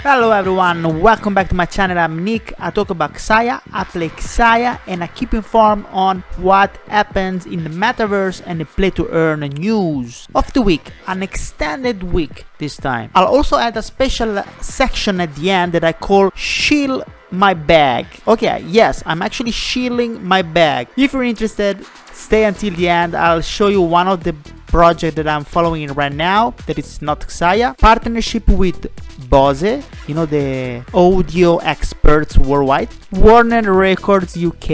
Hello everyone, welcome back to my channel. I'm Nick. I talk about Xaya, I play Xaya, and I keep informed on what happens in the metaverse and the play to earn news of the week, an extended week this time. I'll also add a special section at the end that I call Shield My Bag. Okay, yes, I'm actually shielding my bag. If you're interested, stay until the end. I'll show you one of the project that I'm following right now that is not Xaya. Partnership with Bose, you know, the audio experts worldwide. Warner Records UK.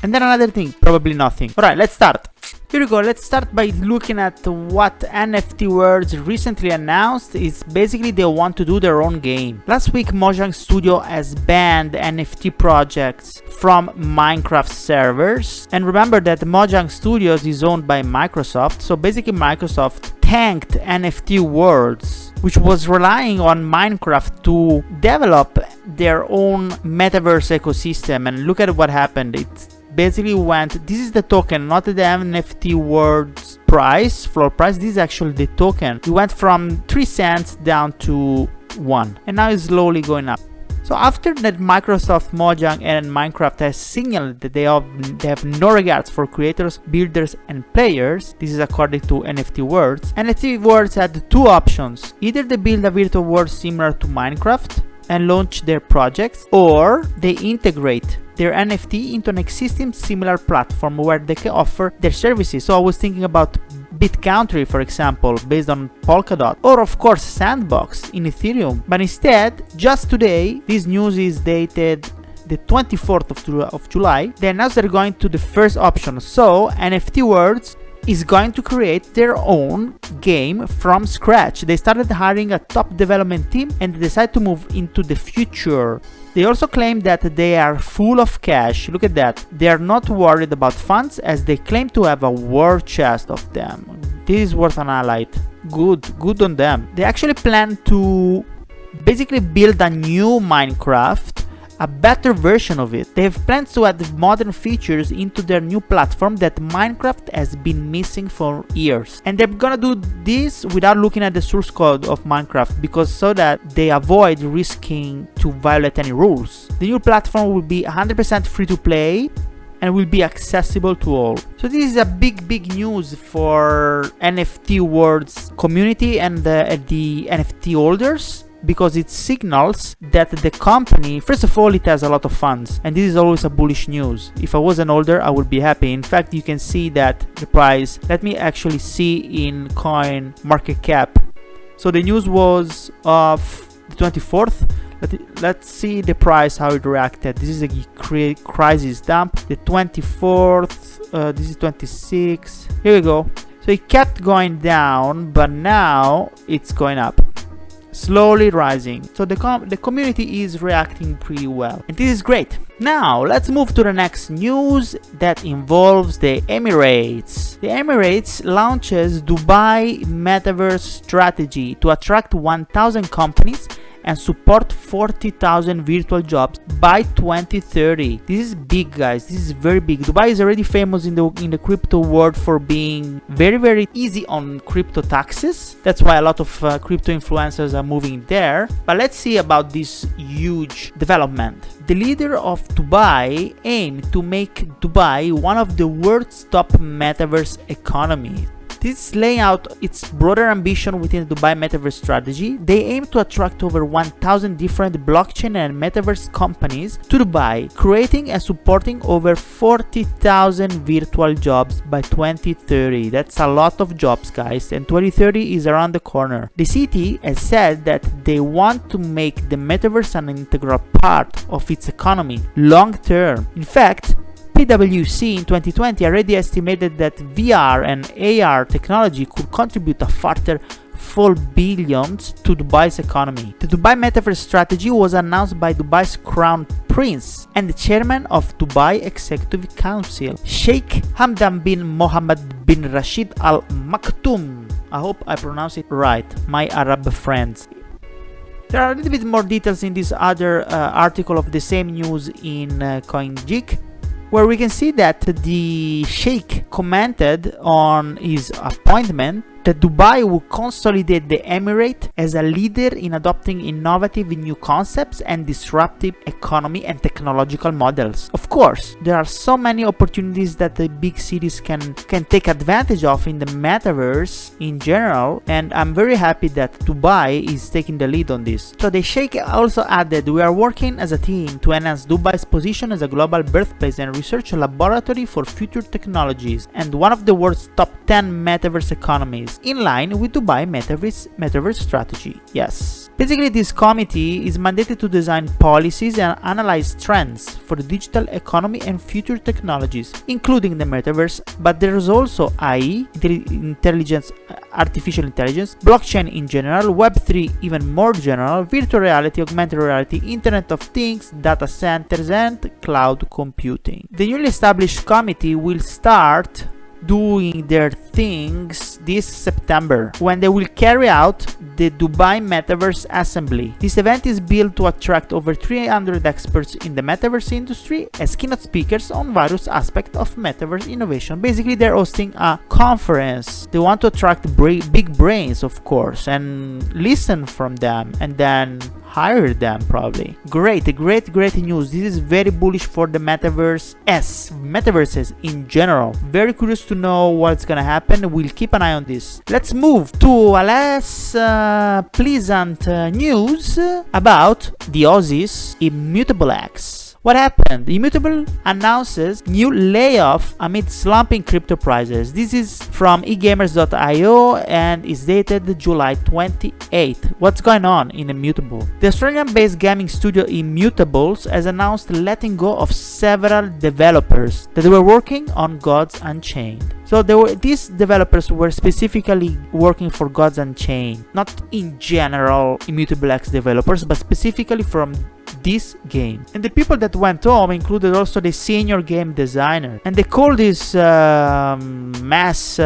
And then another thing, probably nothing. Alright, let's start. Here we go. Let's start by looking at what NFT Worlds recently announced. Is basically they want to do their own game. Last week, Mojang Studio has banned NFT projects from Minecraft servers. And remember that Mojang Studios is owned by Microsoft. So basically Microsoft tanked NFT Worlds, which was relying on Minecraft to develop their own metaverse ecosystem. And look at what happened. It's basically went, this is the token, not the NFT Worlds price, floor price. This is actually the token. It went from 3 cents down to 1, and now it's slowly going up. So after that, Microsoft, Mojang, and Minecraft has signaled that they have no regards for creators, builders, and players. This is according to NFT Worlds. NFT Worlds had two options: either they build a virtual world similar to Minecraft and launch their projects, or they integrate their NFT into an existing similar platform where they can offer their services. So I was thinking about BitCountry, for example, based on Polkadot, or of course Sandbox in Ethereum. But instead, just today, this news is dated the 24th of July, they announced they're going to the first option. So NFT Worlds is going to create their own game from scratch. They started hiring a top development team and decided to move into the future. They also claim that they are full of cash. Look at that. They are not worried about funds as they claim to have a war chest of them. This is worth an highlight. Good on them. They actually plan to basically build a new Minecraft, a better version of it. They have plans to add modern features into their new platform that Minecraft has been missing for years. And they're gonna do this without looking at the source code of Minecraft, because so that they avoid risking to violate any rules. The new platform will be 100% free to play and will be accessible to all. So this is a big news for NFT Worlds community and the NFT holders, because it signals that the company, first of all, it has a lot of funds, and this is always a bullish news. If I was an holder, I would be happy. In fact, you can see that the price, let me actually see in coin market cap. So the news was of the 24th. Let's see the price, how it reacted. This is a crisis dump. The 24th, this is 26. Here we go. So it kept going down, but now it's going up, slowly rising. So the community is reacting pretty well, and this is great. Now let's move to the next news that involves the Emirates. The Emirates launches Dubai Metaverse strategy to attract 1,000 companies and support 40,000 virtual jobs by 2030. This is big, guys. This is very big. Dubai is already famous in the crypto world for being very easy on crypto taxes. That's why a lot of crypto influencers are moving there. But let's see about this huge development. The leader of Dubai aimed to make Dubai one of the world's top metaverse economies. This laying out its broader ambition within the Dubai Metaverse strategy. They aim to attract over 1,000 different blockchain and metaverse companies to Dubai, creating and supporting over 40,000 virtual jobs by 2030. That's a lot of jobs, guys, and 2030 is around the corner. The city has said that they want to make the metaverse an integral part of its economy long term. In fact, PwC in 2020 already estimated that VR and AR technology could contribute a further $4 billion to Dubai's economy. The Dubai Metaverse strategy was announced by Dubai's Crown Prince and the chairman of Dubai Executive Council, Sheikh Hamdan bin Mohammed bin Rashid Al Maktoum. I hope I pronounce it right, my Arab friends. There are a little bit more details in this other article of the same news in CoinGeek, where we can see that the Sheikh commented on his appointment that Dubai will consolidate the Emirate as a leader in adopting innovative new concepts and disruptive economy and technological models. Of course, there are so many opportunities that the big cities can take advantage of in the metaverse in general, and I'm very happy that Dubai is taking the lead on this. So the Sheikh also added, "We are working as a team to enhance Dubai's position as a global birthplace and research laboratory for future technologies and one of the world's top 10 metaverse economies, in line with Dubai metaverse strategy." Yes. Basically, this committee is mandated to design policies and analyze trends for the digital economy and future technologies, including the metaverse, but there is also AI, artificial intelligence, blockchain in general, Web3 even more general, virtual reality, augmented reality, Internet of Things, data centers, and cloud computing. The newly established committee will start doing their things this September, when they will carry out the Dubai Metaverse Assembly. This event is built to attract over 300 experts in the metaverse industry as keynote speakers on various aspects of metaverse innovation. Basically, they're hosting a conference. They want to attract big brains, of course, and listen from them, and then hire them probably. Great news. This is very bullish for the metaverses in general. Very curious to know what's gonna happen. We'll keep an eye on this. Let's move to a less pleasant news about the Aussies Immutable X. What happened? Immutable announces new layoff amid slumping crypto prices. This is from egamers.io and is dated July 28th. What's going on in Immutable? The Australian-based gaming studio Immutables has announced letting go of several developers that were working on Gods Unchained. So these developers were specifically working for Gods Unchained, not in general Immutable X developers, but specifically from this game. And the people that went home included also the senior game designer, and they call this mass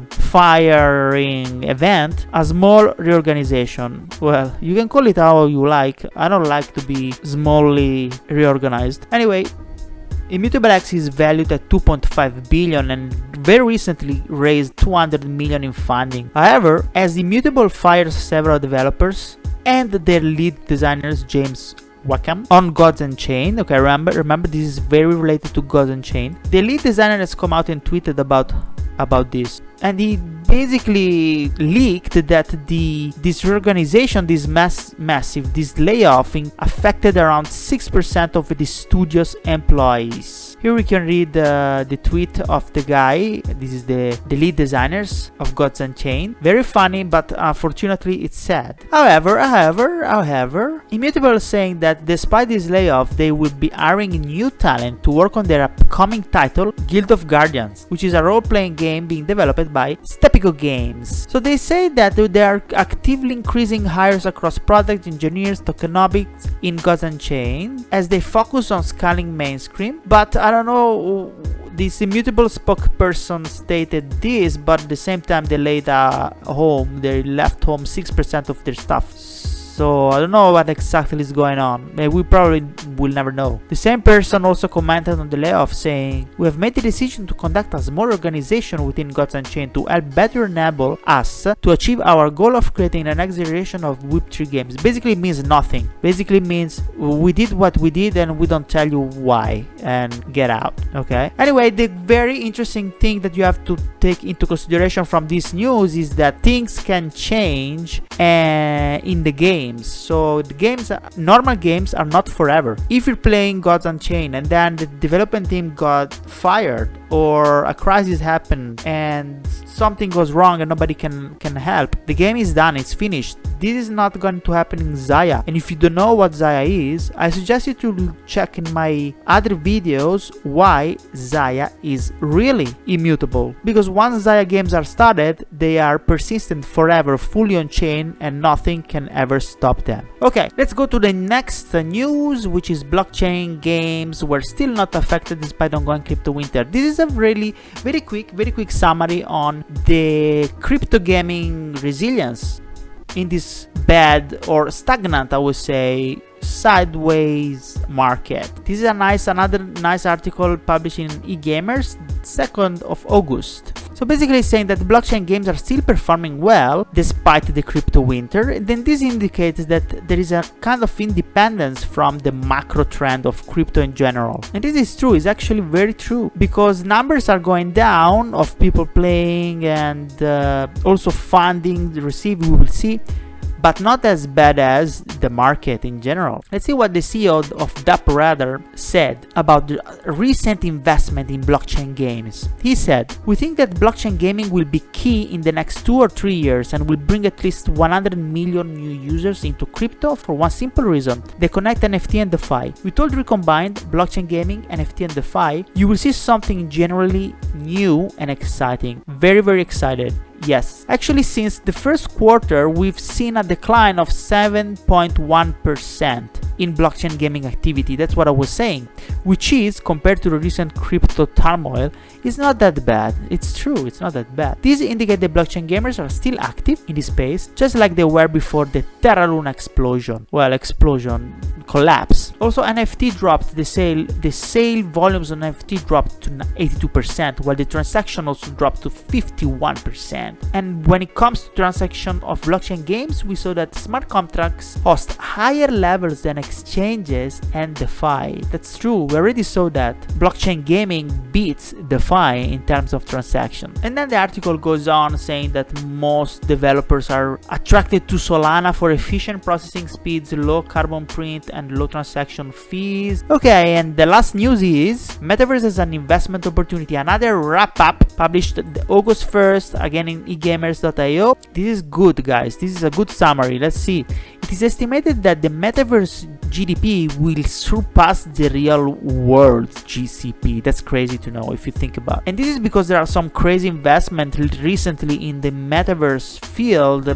firing event a small reorganization. Well, you can call it how you like. I don't like to be smallly reorganized. Anyway, Immutable X is valued at 2.5 billion and very recently raised 200 million in funding. However, as Immutable fires several developers and their lead designers James Wackham on Gods Unchained. Okay, remember this is very related to Gods Unchained. The lead designer has come out and tweeted about this, and he basically leaked that this reorganization, this massive layoff affected around 6% of the studio's employees. Here we can read the tweet of the guy. This is the lead designers of Gods Unchained. Very funny, but unfortunately it's sad. However, Immutable is saying that despite this layoff, they will be hiring new talent to work on their upcoming title, Guild of Guardians, which is a role-playing game being developed by Stepico Games. So they say that they are actively increasing hires across product engineers, tokenomics in Gods Unchained as they focus on scaling mainstream. But I don't know, this Immutable spokesperson stated this, but at the same time they left home 6% of their staff. So I don't know what exactly is going on. We probably will never know. The same person also commented on the layoff, saying, "We have made the decision to conduct a small organization within Gods Unchained to help better enable us to achieve our goal of creating the next generation of Web3 games." Basically it means nothing. Basically means we did what we did and we don't tell you why, and get out. Okay. Anyway, the very interesting thing that you have to take into consideration from this news is that things can change in the game. So the normal games are not forever. If you're playing Gods Unchained and then the development team got fired, or a crisis happened and something goes wrong and nobody can help, the game is done, it's finished. This is not going to happen in Xaya. And if you don't know what Xaya is, I suggest you to check in my other videos why Xaya is really immutable. Because once Xaya games are started, they are persistent forever, fully on chain, and nothing can ever stop them. Okay, let's go to the next news, which is blockchain games were still not affected despite ongoing crypto winter. This is a really very quick summary on the crypto gaming resilience in this bad or stagnant, I would say, sideways market. This is another nice article published in eGamers 2nd of August. So basically saying that blockchain games are still performing well despite the crypto winter, and then this indicates that there is a kind of independence from the macro trend of crypto in general. And this is true, it's actually very true, because numbers are going down of people playing and also funding received, we will see, but not as bad as the market in general. Let's see what the CEO of DAppRadar said about the recent investment in blockchain games. He said, "We think that blockchain gaming will be key in the next 2 or 3 years and will bring at least 100 million new users into crypto for one simple reason. They connect NFT and DeFi. We told recombined blockchain gaming, NFT and DeFi, you will see something generally new and exciting." Very, very excited. Yes, actually since the first quarter we've seen a decline of 7.1% in blockchain gaming activity. That's what I was saying, which is, compared to the recent crypto turmoil, is not that bad. It's true, it's not that bad. These indicate that blockchain gamers are still active in this space, just like they were before the Terra Luna explosion. Well, explosion, collapse. Also, NFT dropped, the sale volumes on NFT dropped to 82%, while the transaction also dropped to 51%. And when it comes to transaction of blockchain games, we saw that smart contracts host higher levels than exchanges and DeFi. That's true, we already saw that blockchain gaming beats DeFi in terms of transaction. And then the article goes on saying that most developers are attracted to Solana for efficient processing speeds, low carbon print, and low transaction fees. Okay, and the last news is Metaverse as an investment opportunity. Another wrap-up published August 1st, again in egamers.io. This is good, guys. This is a good summary. Let's see. It is estimated that the Metaverse GDP will surpass the real world GCP. That's crazy to know if you think about it. And this is because there are some crazy investment recently in the Metaverse field.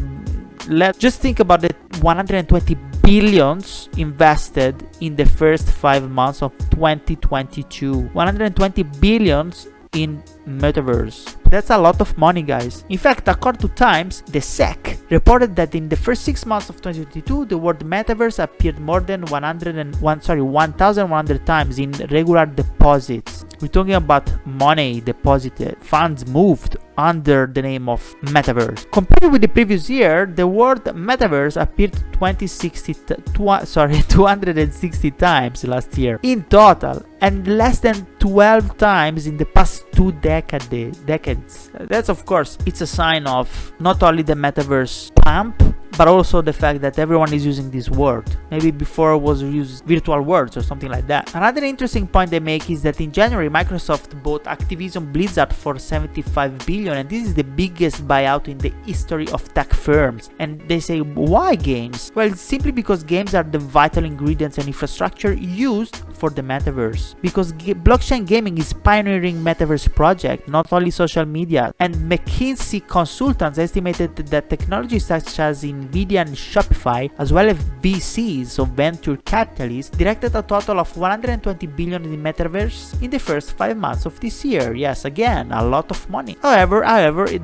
Let's just think about the 120 billions invested in the first 5 months of 2022. 120 billions in Metaverse. That's a lot of money, guys. In fact, according to Times, the SEC reported that in the first 6 months of 2022, the word Metaverse appeared more than 1,100 times in regular deposits. We're talking about money deposited, funds moved under the name of Metaverse. Compared with the previous year, the word Metaverse appeared 260 times last year in total, and less than 12 times in the past 2 decades. That's, of course, it's a sign of not only the Metaverse pump, but also the fact that everyone is using this word. Maybe before it was used virtual words or something like that. Another interesting point they make is that in January, Microsoft bought Activision Blizzard for $75 billion, and this is the biggest buyout in the history of tech firms. And they say, why games? Well, it's simply because games are the vital ingredients and infrastructure used for the Metaverse. Because blockchain gaming is pioneering Metaverse project, not only social media. And McKinsey consultants estimated that technologies such as Nvidia and Shopify, as well as VCs, so venture capitalists, directed a total of 120 billion in Metaverse in the first 5 months of this year. Yes, again, a lot of money. However,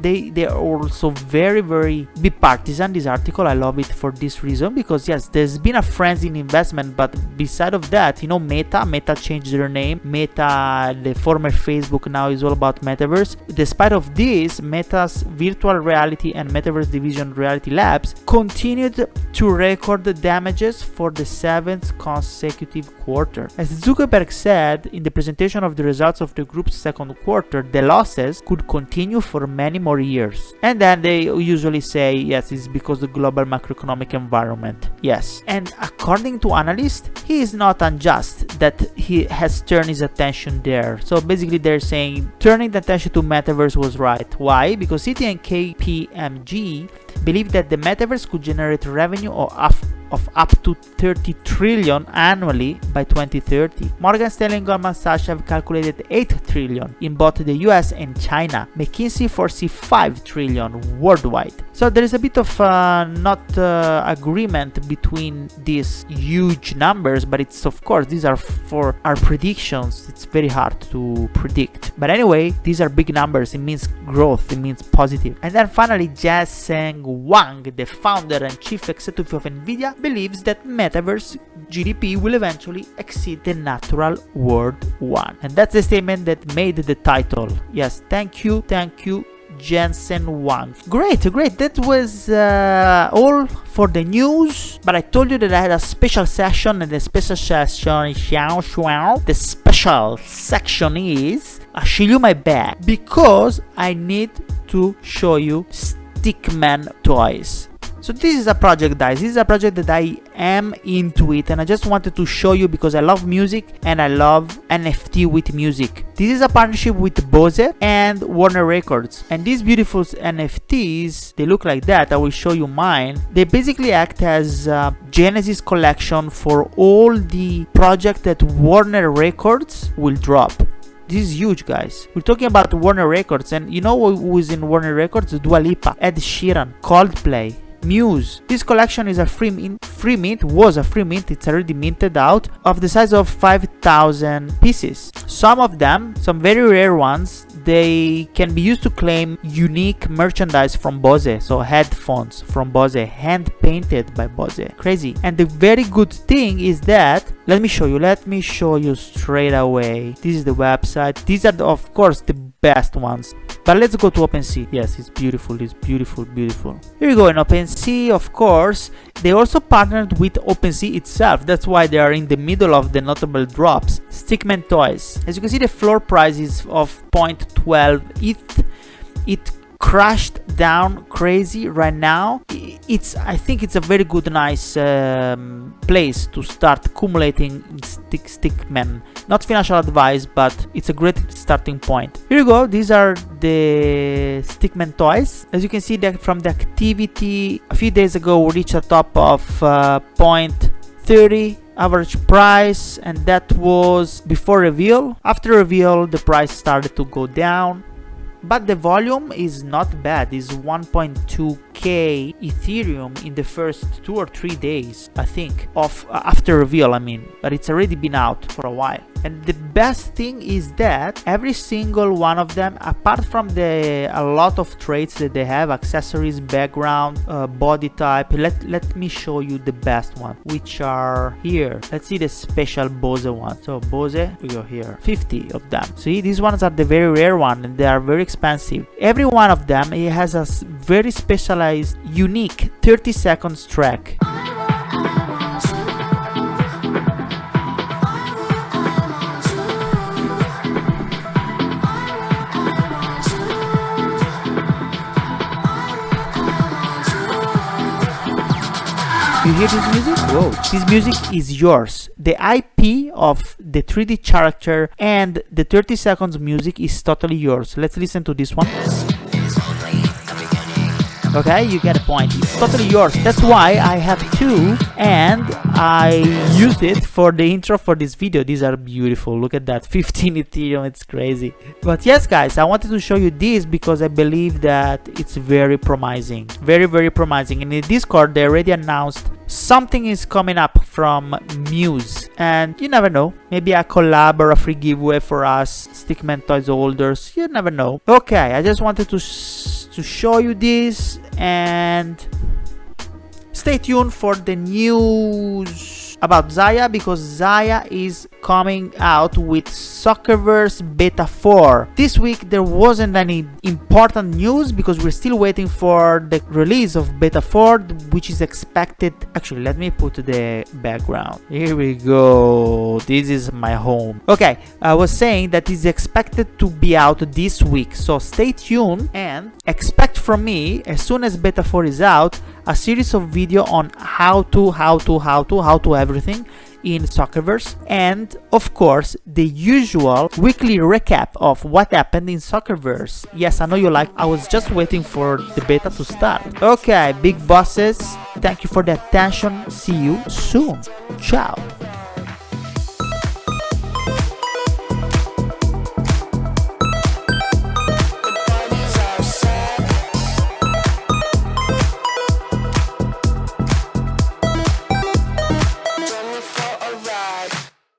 they are also very, very bipartisan, this article. I love it for this reason, because yes, there's been a frenzy in investment, but beside of that, you know, Meta changed their name. Meta, the former Facebook, now is all about Metaverse. Despite of this, Meta's virtual reality and Metaverse division, Reality Labs, continued to record the damages for the 7th consecutive quarter. As Zuckerberg said in the presentation of the results of the group's second quarter, the losses could continue for many more years. And then they usually say, yes, it's because of the global macroeconomic environment. Yes. And according to analysts, he is not unjust that he has turned his attention there. So basically they're saying turning the attention to Metaverse was right. Why? Because Citi and KPMG believe that the Metaverse could generate revenue of up to 30 trillion annually by 2030. Morgan Stanley and Goldman Sachs have calculated 8 trillion in both the US and China. McKinsey foresee 5 trillion worldwide. So there is a bit of agreement between these huge numbers, but it's, of course, these are for our predictions. It's very hard to predict. But anyway, these are big numbers. It means growth. It means positive. And then finally, Jensen Huang, the founder and chief executive of Nvidia, believes that Metaverse GDP will eventually exceed the natural world one. And that's the statement that made the title. Yes, thank you, Jensen Wang. Great, that was all for the news, but I told you that I had a special session, and the special section is I'll show you my bag, because I need to show you Stickmen Toys. So this is a project, guys. This is a project that I am into it, and I just wanted to show you because I love music and I love NFT with music. This is a partnership with Bose and Warner Records, and these beautiful NFTs, they look like that. I will show you mine. They basically act as a Genesis collection for all the projects that Warner Records will drop. This is huge, guys. We're talking about Warner Records, and you know who is in Warner Records? Dua Lipa, Ed Sheeran, Coldplay, Muse. This collection is a free mint. It's already minted out, of the size of 5,000 pieces. Some of them, some very rare ones, they can be used to claim unique merchandise from Bose. So headphones from Bose, hand painted by Bose. Crazy. And the very good thing is that, let me show you straight away. This is the website. These are of course the best ones, but let's go to OpenSea. Yes, it's beautiful. Here we go. In OpenSea, of course, they also partnered with OpenSea itself. That's why they are in the middle of the notable drops. Stickmen Toys. As you can see, the floor price is of 0.12 ETH. It crashed down crazy right now. I think it's a very good, nice place to start accumulating Stickmen. Not financial advice, but it's a great starting point. Here you go. These are the Stickmen Toys. As you can see, that from the activity a few days ago, we reached a top of 0.30 average price, and that was before reveal. After reveal, the price started to go down, but the volume is not bad. It's 1.2k Ethereum in the first 2 or 3 days, I think, of after reveal. I mean, but it's already been out for a while. And the best thing is that every single one of them, apart from a lot of traits that they have, accessories, background, body type, let me show you the best one, which are here. Let's see the special Bose one. So Bose, we go here, 50 of them. See, these ones are the very rare one, and they are very expensive. Every one of them, it has a very specialized, unique 30 seconds track. You hear this music? Whoa, this music is yours. The IP of the 3D character and the 30 seconds music is totally yours. Let's listen to this one. Okay, you get a point. It's totally yours. That's why I have two, and I used it for the intro for this video. These are beautiful. Look at that, 15 Ethereum. It's crazy. But yes, guys, I wanted to show you this because I believe that it's very promising. Very, very promising. In the Discord, they already announced something is coming up from Muse, and you never know, maybe a collab or a free giveaway for us Stickmen Toys holders. You never know. Okay, I just wanted to show you this, and stay tuned for the news about Xaya, because Xaya is coming out with Soccerverse Beta 4. This week there wasn't any important news because we're still waiting for the release of Beta 4, which is expected. Actually, let me put the background. Here we go. This is my home. Okay, I was saying that it's expected to be out this week, so stay tuned and expect from me, as soon as Beta 4 is out, a series of video on how to everything in Soccerverse, and of course the usual weekly recap of what happened in Soccerverse. Yes, I know you like. I was just waiting for the beta to start. Okay, big bosses, thank you for the attention. See you soon. Ciao.